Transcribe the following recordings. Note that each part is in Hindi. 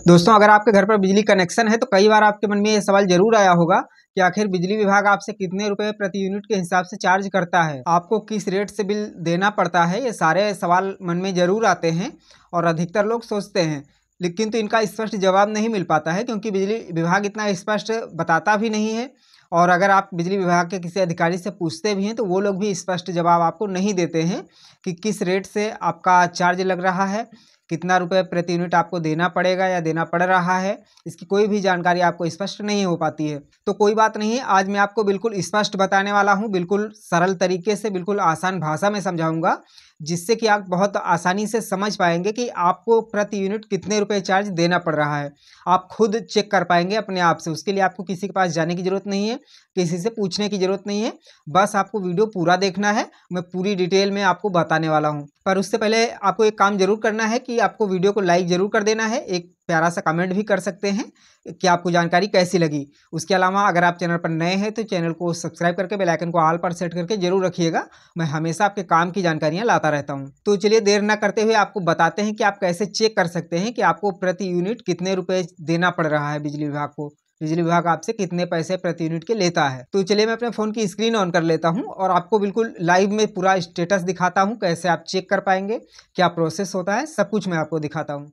दोस्तों, अगर आपके घर पर बिजली कनेक्शन है तो कई बार आपके मन में ये सवाल जरूर आया होगा कि आखिर बिजली विभाग आपसे कितने रुपए प्रति यूनिट के हिसाब से चार्ज करता है, आपको किस रेट से बिल देना पड़ता है। ये सारे सवाल मन में जरूर आते हैं और अधिकतर लोग सोचते हैं, लेकिन तो इनका स्पष्ट जवाब नहीं मिल पाता है क्योंकि बिजली विभाग इतना स्पष्ट बताता भी नहीं है। और अगर आप बिजली विभाग के किसी अधिकारी से पूछते भी हैं तो वो लोग भी स्पष्ट जवाब आपको नहीं देते हैं कि किस रेट से आपका चार्ज लग रहा है, कितना रुपए प्रति यूनिट आपको देना पड़ेगा या देना पड़ रहा है। इसकी कोई भी जानकारी आपको स्पष्ट नहीं हो पाती है। तो कोई बात नहीं, आज मैं आपको बिल्कुल स्पष्ट बताने वाला हूँ, बिल्कुल सरल तरीके से, बिल्कुल आसान भाषा में समझाऊंगा, जिससे कि आप बहुत आसानी से समझ पाएंगे कि आपको प्रति यूनिट कितने रुपए चार्ज देना पड़ रहा है। आप खुद चेक कर पाएंगे अपने आप से। उसके लिए आपको किसी के पास जाने की ज़रूरत नहीं है, किसी से पूछने की ज़रूरत नहीं है। बस आपको वीडियो पूरा देखना है, मैं पूरी डिटेल में आपको बताने वाला हूँ। पर उससे पहले आपको एक काम जरूर करना है कि आपको वीडियो को लाइक ज़रूर कर देना है, एक प्यारा सा कमेंट भी कर सकते हैं कि आपको जानकारी कैसी लगी। उसके अलावा अगर आप चैनल पर नए हैं तो चैनल को सब्सक्राइब करके बेल आइकन को ऑल पर सेट करके जरूर रखिएगा। मैं हमेशा आपके काम की जानकारियां लाता रहता हूं। तो चलिए देर ना करते हुए आपको बताते हैं कि आप कैसे चेक कर सकते हैं कि आपको प्रति यूनिट कितने रुपए देना पड़ रहा है बिजली विभाग को, बिजली विभाग आपसे कितने पैसे प्रति यूनिट के लेता है। तो चलिए मैं अपने फ़ोन की स्क्रीन ऑन कर लेता हूं और आपको बिल्कुल लाइव में पूरा स्टेटस दिखाता हूं, कैसे आप चेक कर पाएंगे, क्या प्रोसेस होता है, सब कुछ मैं आपको दिखाता हूं।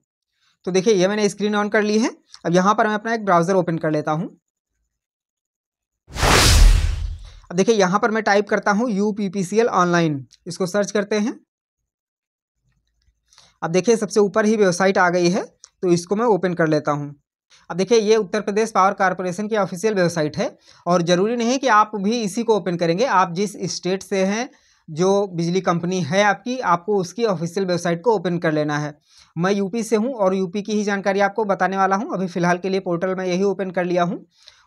तो देखिए ये मैंने स्क्रीन ऑन कर ली है। अब यहाँ पर मैं अपना एक ब्राउज़र ओपन कर लेता हूँ। अब देखिए यहाँ पर मैं टाइप करता हूँ UPPCL ऑनलाइन, इसको सर्च करते हैं। अब देखिए सबसे ऊपर ही वेबसाइट आ गई है, तो इसको मैं ओपन कर लेता हूँ। अब देखिए ये उत्तर प्रदेश पावर कॉर्पोरेशन की ऑफिशियल वेबसाइट है और ज़रूरी नहीं है कि आप भी इसी को ओपन करेंगे। आप जिस स्टेट से हैं, जो बिजली कंपनी है आपकी, आपको उसकी ऑफिशियल वेबसाइट को ओपन कर लेना है। मैं यूपी से हूं और यूपी की ही जानकारी आपको बताने वाला हूं। अभी फ़िलहाल के लिए पोर्टल मैं यही ओपन कर लिया हूं।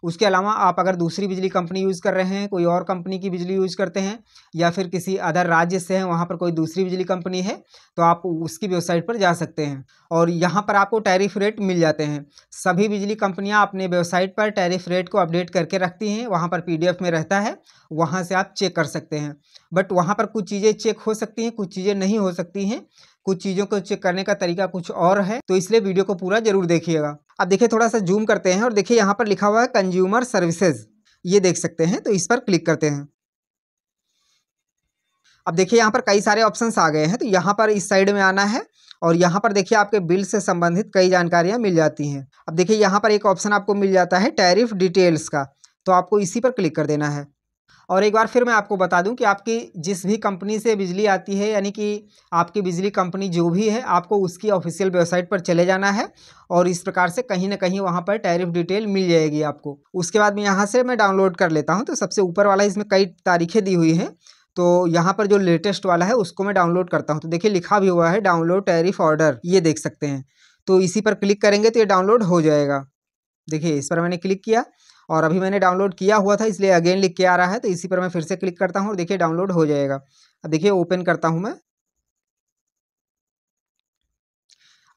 उसके अलावा आप अगर दूसरी बिजली कंपनी यूज़ कर रहे हैं, कोई और कंपनी की बिजली यूज़ करते हैं या फिर किसी अदर राज्य से हैं, वहाँ पर कोई दूसरी बिजली कंपनी है, तो आप उसकी वेबसाइट पर जा सकते हैं और यहाँ पर आपको टैरिफ रेट मिल जाते हैं। सभी बिजली कंपनियाँ अपने वेबसाइट पर टैरिफ रेट को अपडेट करके रखती हैं, वहाँ पर PDF में रहता है, वहाँ से आप चेक कर सकते हैं। बट वहाँ पर कुछ चीज़ें चेक हो सकती हैं, कुछ चीज़ें नहीं हो सकती हैं। कुछ चीज़ों को चेक करने का तरीका कुछ और है, तो इसलिए वीडियो को पूरा जरूर देखिएगा। अब देखिए थोड़ा सा जूम करते हैं और देखिए यहाँ पर लिखा हुआ है कंज्यूमर सर्विसेज, ये देख सकते हैं, तो इस पर क्लिक करते हैं। अब देखिए यहाँ पर कई सारे ऑप्शंस आ गए हैं, तो यहाँ पर इस साइड में आना है और यहाँ पर देखिए आपके बिल से संबंधित कई जानकारियाँ मिल जाती हैं। अब देखिए यहाँ पर एक ऑप्शन आपको मिल जाता है टैरिफ डिटेल्स का, तो आपको इसी पर क्लिक कर देना है। और एक बार फिर मैं आपको बता दूं कि आपकी जिस भी कंपनी से बिजली आती है, यानी कि आपकी बिजली कंपनी जो भी है, आपको उसकी ऑफिशियल वेबसाइट पर चले जाना है और इस प्रकार से कहीं ना कहीं वहां पर टैरिफ डिटेल मिल जाएगी आपको। उसके बाद में यहाँ से मैं डाउनलोड कर लेता हूं। तो सबसे ऊपर वाला इसमें कई तारीखें दी हुई हैं, तो यहाँ पर जो लेटेस्ट वाला है उसको मैं डाउनलोड करता हूँ। तो देखिए लिखा भी हुआ है डाउनलोड टैरिफ ऑर्डर, ये देख सकते हैं। तो इसी पर क्लिक करेंगे तो ये डाउनलोड हो जाएगा। देखिए इस पर मैंने क्लिक किया और अभी मैंने डाउनलोड किया हुआ था, इसलिए अगेन लिख के आ रहा है, तो इसी पर मैं फिर से क्लिक करता हूँ और देखिए डाउनलोड हो जाएगा। अब देखिए ओपन करता हूँ मैं।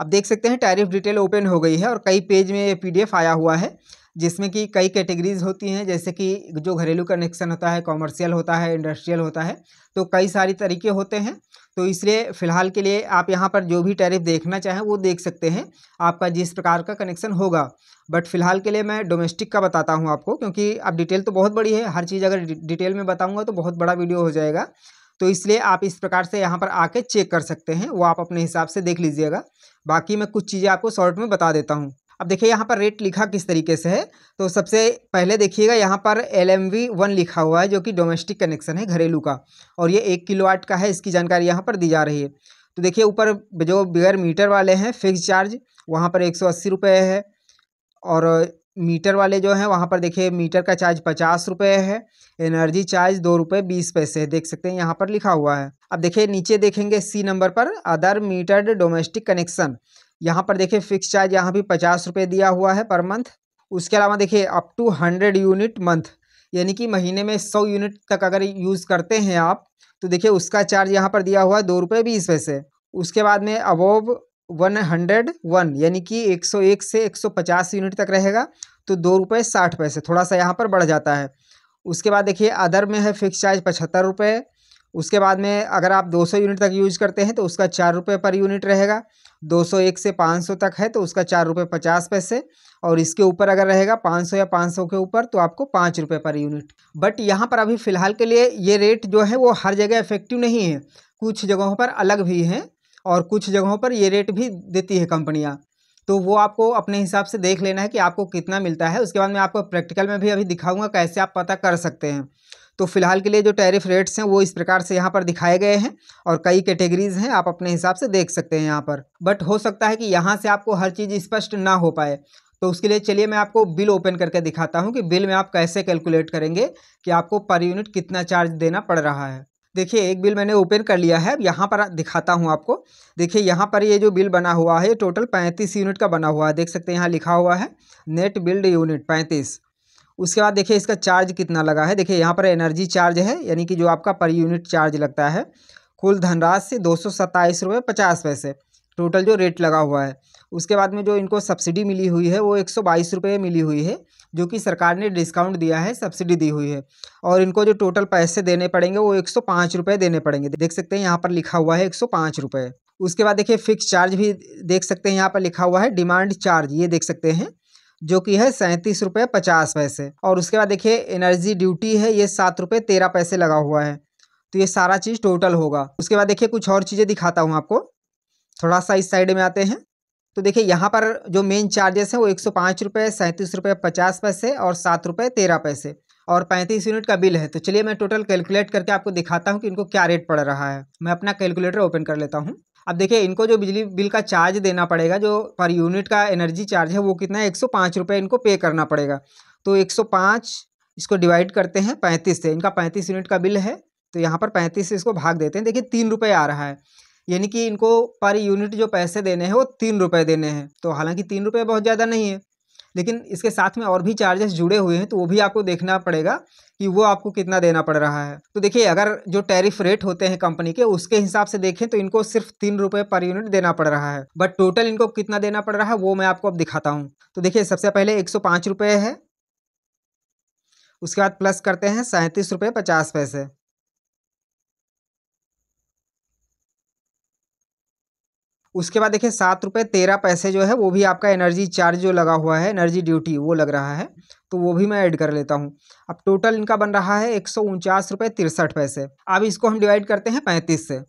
अब देख सकते हैं टैरिफ डिटेल ओपन हो गई है और कई पेज में PDF आया हुआ है, जिसमें कि कई कैटेगरीज होती हैं, जैसे कि जो घरेलू कनेक्शन होता है, कॉमर्शियल होता है, इंडस्ट्रियल होता है, तो कई सारी तरीके होते हैं। तो इसलिए फ़िलहाल के लिए आप यहाँ पर जो भी टैरिफ देखना चाहें वो देख सकते हैं, आपका जिस प्रकार का कनेक्शन होगा। बट फ़िलहाल के लिए मैं डोमेस्टिक का बताता हूँ आपको, क्योंकि अब डिटेल तो बहुत बड़ी है, हर चीज़ अगर डिटेल में बताऊँगा तो बहुत बड़ा वीडियो हो जाएगा। तो इसलिए आप इस प्रकार से यहाँ पर आके चेक कर सकते हैं, वो आप अपने हिसाब से देख लीजिएगा। बाकी मैं कुछ चीज़ें आपको शॉर्ट में बता देता हूँ। अब देखिए यहाँ पर रेट लिखा किस तरीके से है। तो सबसे पहले देखिएगा यहाँ पर LMV1 लिखा हुआ है, जो कि डोमेस्टिक कनेक्शन है, घरेलू का, और ये 1 किलोवाट का है, इसकी जानकारी यहाँ पर दी जा रही है। तो देखिए ऊपर जो बगैर मीटर वाले हैं फिक्स चार्ज, वहाँ पर 180 रुपये है, और मीटर वाले जो हैं वहाँ पर देखिए मीटर का चार्ज 50 रुपये है, एनर्जी चार्ज 2 रुपये 20 पैसे है, देख सकते हैं यहाँ पर लिखा हुआ है। अब देखिए नीचे देखेंगे C नंबर पर अदर मीटर्ड डोमेस्टिक कनेक्शन, यहाँ पर देखिए फिक्स चार्ज यहाँ भी 50 रुपये दिया हुआ है पर मंथ। उसके अलावा देखिए अप टू 100 यूनिट मंथ, यानी कि महीने में 100 यूनिट तक अगर यूज़ करते हैं आप, तो देखिए उसका चार्ज यहाँ पर दिया हुआ है 2 रुपये 20 पैसे। उसके बाद में अबोव 101, यानी कि 101 से 150 यूनिट तक रहेगा, तो 2 रुपये 60 पैसे, थोड़ा सा यहाँ पर बढ़ जाता है। उसके बाद देखिए अदर में है फिक्स चार्ज 75 रुपये, उसके बाद में अगर आप 200 यूनिट तक यूज करते हैं तो उसका 4 रुपये पर यूनिट रहेगा। 201 से 500 तक है तो उसका 4 रुपये 50 पैसे, और इसके ऊपर अगर रहेगा 500 या 500 के ऊपर तो आपको 5 रुपये पर यूनिट। बट यहाँ पर अभी फ़िलहाल के लिए ये रेट जो है वो हर जगह इफेक्टिव नहीं है, कुछ जगहों पर अलग भी हैं और कुछ जगहों पर ये रेट भी देती है कंपनियाँ। तो वो आपको अपने हिसाब से देख लेना है कि आपको कितना मिलता है। उसके बाद मैं आपको प्रैक्टिकल में भी अभी दिखाऊंगा कैसे आप पता कर सकते हैं। तो फिलहाल के लिए जो टैरिफ रेट्स हैं वो इस प्रकार से यहाँ पर दिखाए गए हैं और कई कैटेगरीज हैं, आप अपने हिसाब से देख सकते हैं यहाँ पर। बट हो सकता है कि यहाँ से आपको हर चीज़ स्पष्ट ना हो पाए, तो उसके लिए चलिए मैं आपको बिल ओपन करके दिखाता हूँ कि बिल में आप कैसे कैलकुलेट करेंगे कि आपको पर यूनिट कितना चार्ज देना पड़ रहा है। देखिए एक बिल मैंने ओपन कर लिया है, यहाँ पर दिखाता हूँ आपको। देखिए यहाँ पर ये जो बिल बना हुआ है टोटल 35 यूनिट का बना हुआ है, देख सकते हैं यहाँ लिखा हुआ है नेट बिल्ड यूनिट 35। उसके बाद देखिए इसका चार्ज कितना लगा है। देखिए यहाँ पर एनर्जी चार्ज है, यानी कि जो आपका पर यूनिट चार्ज लगता है, कुल धनराशि से 227 रुपये 50 पैसे टोटल जो रेट लगा हुआ है। उसके बाद में जो इनको सब्सिडी मिली हुई है वो 122 रुपये मिली हुई है, जो कि सरकार ने डिस्काउंट दिया है, सब्सिडी दी हुई है। और इनको जो टोटल पैसे देने पड़ेंगे वो 105 रुपये देने पड़ेंगे, देख सकते हैं यहाँ पर लिखा हुआ है 105 रुपये। उसके बाद देखिए फिक्स चार्ज भी देख सकते हैं यहाँ पर लिखा हुआ है डिमांड चार्ज, ये देख सकते हैं, जो कि है 37 रुपये 50 पैसे। और उसके बाद देखिए एनर्जी ड्यूटी है, ये 7 रुपये 13 पैसे लगा हुआ है। तो ये सारा चीज़ टोटल होगा। उसके बाद देखिए कुछ और चीज़ें दिखाता हूँ आपको, थोड़ा सा इस साइड में आते हैं। तो देखिए यहाँ पर जो मेन चार्जेस हैं वो 105 रुपये 37 रुपये 50 पैसे और 7 रुपये 13 पैसे और 35 यूनिट का बिल है। तो चलिए मैं टोटल कैलकुलेट करके आपको दिखाता हूँ कि इनको क्या रेट पड़ रहा है। मैं अपना कैलकुलेटर ओपन कर लेता हूँ। अब देखिए इनको जो बिजली बिल का चार्ज देना पड़ेगा, जो पर यूनिट का एनर्जी चार्ज है वो कितना है, 105 रुपये इनको पे करना पड़ेगा। तो 105 इसको डिवाइड करते हैं 35 से, इनका 35 यूनिट का बिल है तो यहाँ पर 35 से इसको भाग देते हैं। देखिए 3 रुपये आ रहा है, यानी कि इनको पर यूनिट जो पैसे देने हैं वो 3 रुपये देने हैं। तो हालांकि 3 रुपये बहुत ज़्यादा नहीं है, लेकिन इसके साथ में और भी चार्जेस जुड़े हुए हैं तो वो भी आपको देखना पड़ेगा कि वो आपको कितना देना पड़ रहा है। तो देखिए अगर जो टैरिफ रेट होते हैं कंपनी के उसके हिसाब से देखें तो इनको सिर्फ 3 रुपये पर यूनिट देना पड़ रहा है, बट टोटल इनको कितना देना पड़ रहा है वो मैं आपको अब दिखाता हूँ। तो देखिए सबसे पहले 105 रुपये है, उसके बाद प्लस करते हैं 37 रुपये 50 पैसे, उसके बाद देखिए 7 रुपये 13 पैसे जो है वो भी आपका एनर्जी चार्ज जो लगा हुआ है, एनर्जी ड्यूटी वो लग रहा है, तो वो भी मैं ऐड कर लेता हूँ। अब टोटल इनका बन रहा है 149 रुपये 63 पैसे। अब इसको हम डिवाइड करते हैं 35 से।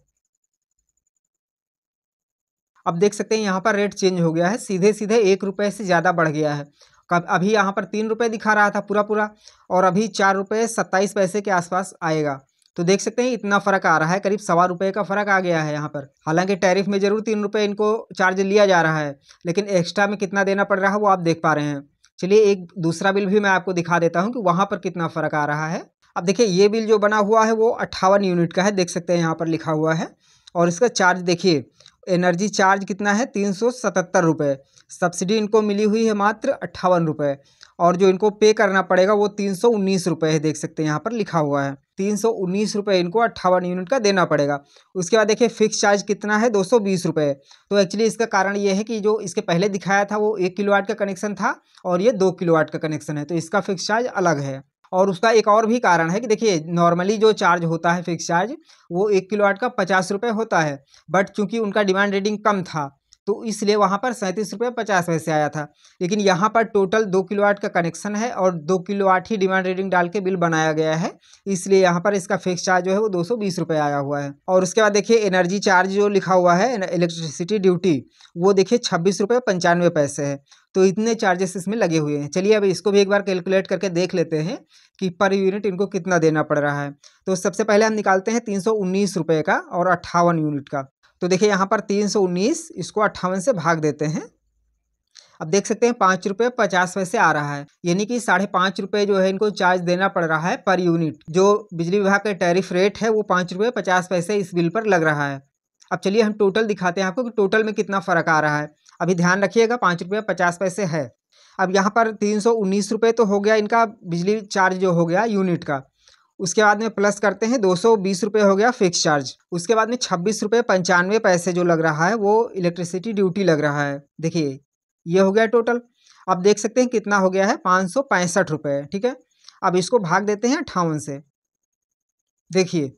अब देख सकते हैं यहाँ पर रेट चेंज हो गया है, सीधे सीधे 1 रुपये से ज़्यादा बढ़ गया है। कब अभी यहाँ पर 3 रुपये दिखा रहा था पूरा पूरा, और अभी 4 रुपये 27 पैसे के आसपास आएगा। तो देख सकते हैं इतना फ़र्क आ रहा है, करीब 1.25 रुपये का फ़र्क आ गया है यहाँ पर। हालांकि टैरिफ में ज़रूर 3 रुपये इनको चार्ज लिया जा रहा है, लेकिन एक्स्ट्रा में कितना देना पड़ रहा है वो आप देख पा रहे हैं। चलिए एक दूसरा बिल भी मैं आपको दिखा देता हूँ कि वहाँ पर कितना फ़र्क आ रहा है। अब देखिए ये बिल जो बना हुआ है वो 58 यूनिट का है, देख सकते हैं यहाँ पर लिखा हुआ है। और इसका चार्ज देखिए, एनर्जी चार्ज कितना है 377 रुपये, सब्सिडी इनको मिली हुई है मात्र 58 रुपये, और जो इनको पे करना पड़ेगा वो 319 रुपये है, देख सकते हैं यहाँ पर लिखा हुआ है 319 रुपये इनको 58 यूनिट का देना पड़ेगा। उसके बाद देखिए फिक्स चार्ज कितना है 220 रुपये। तो एक्चुअली इसका कारण ये है कि जो इसके पहले दिखाया था वो 1 किलोवाट का कनेक्शन था और ये 2 किलोवाट का कनेक्शन है, तो इसका फिक्स चार्ज अलग है। और उसका एक और भी कारण है कि देखिए नॉर्मली जो चार्ज होता है फिक्स चार्ज वो 1 किलोवाट का 50 रुपये होता है, बट चूंकि उनका डिमांड रेटिंग कम था तो इसलिए वहाँ पर 37 रुपये 50 पैसे आया था। लेकिन यहाँ पर टोटल 2 किलोवाट का कनेक्शन है और 2 किलोवाट ही डिमांड रेटिंग डाल के बिल बनाया गया है, इसलिए यहाँ पर इसका फिक्स चार्ज जो है वो 220 रुपये आया हुआ है। और उसके बाद देखिए एनर्जी चार्ज जो लिखा हुआ है इलेक्ट्रिसिटी ड्यूटी, वो देखिए 26 रुपये 95 पैसे है। तो इतने चार्जेस इसमें लगे हुए हैं। चलिए अब इसको भी एक बार कैलकुलेट करके देख लेते हैं कि पर यूनिट इनको कितना देना पड़ रहा है। तो सबसे पहले हम निकालते हैं 319 रुपये का और 58 यूनिट का। तो देखिए यहाँ पर 319 इसको 58 से भाग देते हैं। अब देख सकते हैं 5 रुपये 50 पैसे आ रहा है, यानी कि 5.5 रुपये जो है इनको चार्ज देना पड़ रहा है पर यूनिट। जो बिजली विभाग का टैरिफ रेट है वो 5 रुपये 50 पैसे इस बिल पर लग रहा है। अब चलिए हम टोटल दिखाते हैं आपको कि टोटल में कितना फ़र्क आ रहा है। अभी ध्यान रखिएगा 5 रुपये 50 पैसे है। अब यहाँ पर 319 रुपये तो हो गया इनका बिजली चार्ज जो हो गया यूनिट का। उसके बाद में प्लस करते हैं 220 रुपये हो गया फिक्स चार्ज। उसके बाद में 26 रुपये 95 पैसे जो लग रहा है वो इलेक्ट्रिसिटी ड्यूटी लग रहा है। देखिए ये हो गया टोटल। अब देख सकते हैं कितना हो गया है 565 रुपये, ठीक है। अब इसको भाग देते हैं 58 से। देखिए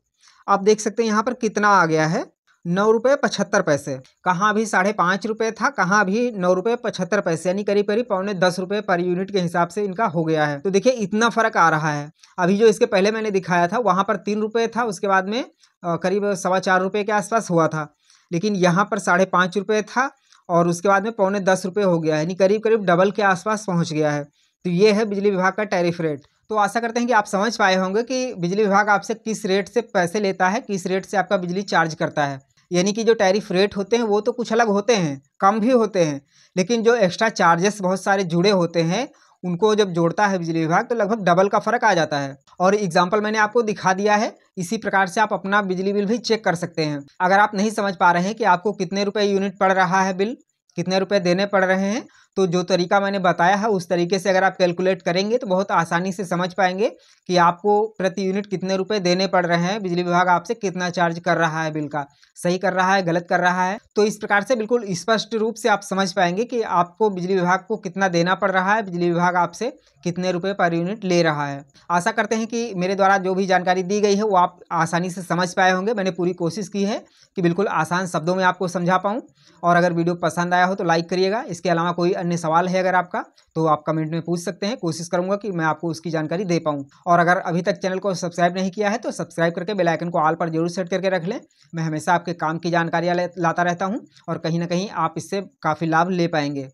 आप देख सकते हैं यहाँ पर कितना आ गया है, 9 रुपये 75 पैसे। कहाँ भी 5.5 रुपये था, कहाँ भी 9 रुपये 75 पैसे, यानी करीब करीब 9.5 रुपये पर यूनिट के हिसाब से इनका हो गया है। तो देखिए इतना फर्क आ रहा है। अभी जो इसके पहले मैंने दिखाया था वहाँ पर 3 रुपये था, उसके बाद में करीब 4.25 रुपये के आसपास हुआ था, लेकिन यहाँ पर 5.5 रुपये था और उसके बाद में 9.10 रुपये हो गया है, यानी करीब करीब डबल के आसपास पहुँच गया है। तो ये है बिजली विभाग का टैरिफ रेट। तो आशा करते हैं कि आप समझ पाए होंगे कि बिजली विभाग आपसे किस रेट से पैसे लेता है, किस रेट से आपका बिजली चार्ज करता है। यानी कि जो टैरिफ रेट होते हैं वो तो कुछ अलग होते हैं, कम भी होते हैं, लेकिन जो एक्स्ट्रा चार्जेस बहुत सारे जुड़े होते हैं उनको जब जोड़ता है बिजली विभाग तो लगभग डबल का फ़र्क आ जाता है। और एग्जाम्पल मैंने आपको दिखा दिया है, इसी प्रकार से आप अपना बिजली बिल भी चेक कर सकते हैं। अगर आप नहीं समझ पा रहे हैं कि आपको कितने रुपए यूनिट पड़ रहा है बिल, कितने रुपए देने पड़ रहे हैं, तो जो तरीका मैंने बताया है उस तरीके से अगर आप कैलकुलेट करेंगे तो बहुत आसानी से समझ पाएंगे कि आपको प्रति यूनिट कितने रुपए देने पड़ रहे हैं, बिजली विभाग आपसे कितना चार्ज कर रहा है, बिल का सही कर रहा है, गलत कर रहा है। तो इस प्रकार से बिल्कुल स्पष्ट रूप से आप समझ पाएंगे कि आपको बिजली विभाग को कितना देना पड़ रहा है, बिजली विभाग आपसे कितने रुपए पर यूनिट ले रहा है। आशा करते हैं कि मेरे द्वारा जो भी जानकारी दी गई है वो आप आसानी से समझ पाए होंगे। मैंने पूरी कोशिश की है कि बिल्कुल आसान शब्दों में आपको समझा पाऊँ। और अगर वीडियो पसंद आया हो तो लाइक करिएगा। इसके अलावा कोई अन्य सवाल है अगर आपका तो आप कमेंट में पूछ सकते हैं, कोशिश करूंगा कि मैं आपको उसकी जानकारी दे पाऊं। और अगर अभी तक चैनल को सब्सक्राइब नहीं किया है तो सब्सक्राइब करके बेल आइकन को ऑल पर जरूर सेट करके रख लें। मैं हमेशा आपके काम की जानकारियाँ लाता रहता हूँ और कहीं ना कहीं आप इससे काफ़ी लाभ ले पाएंगे।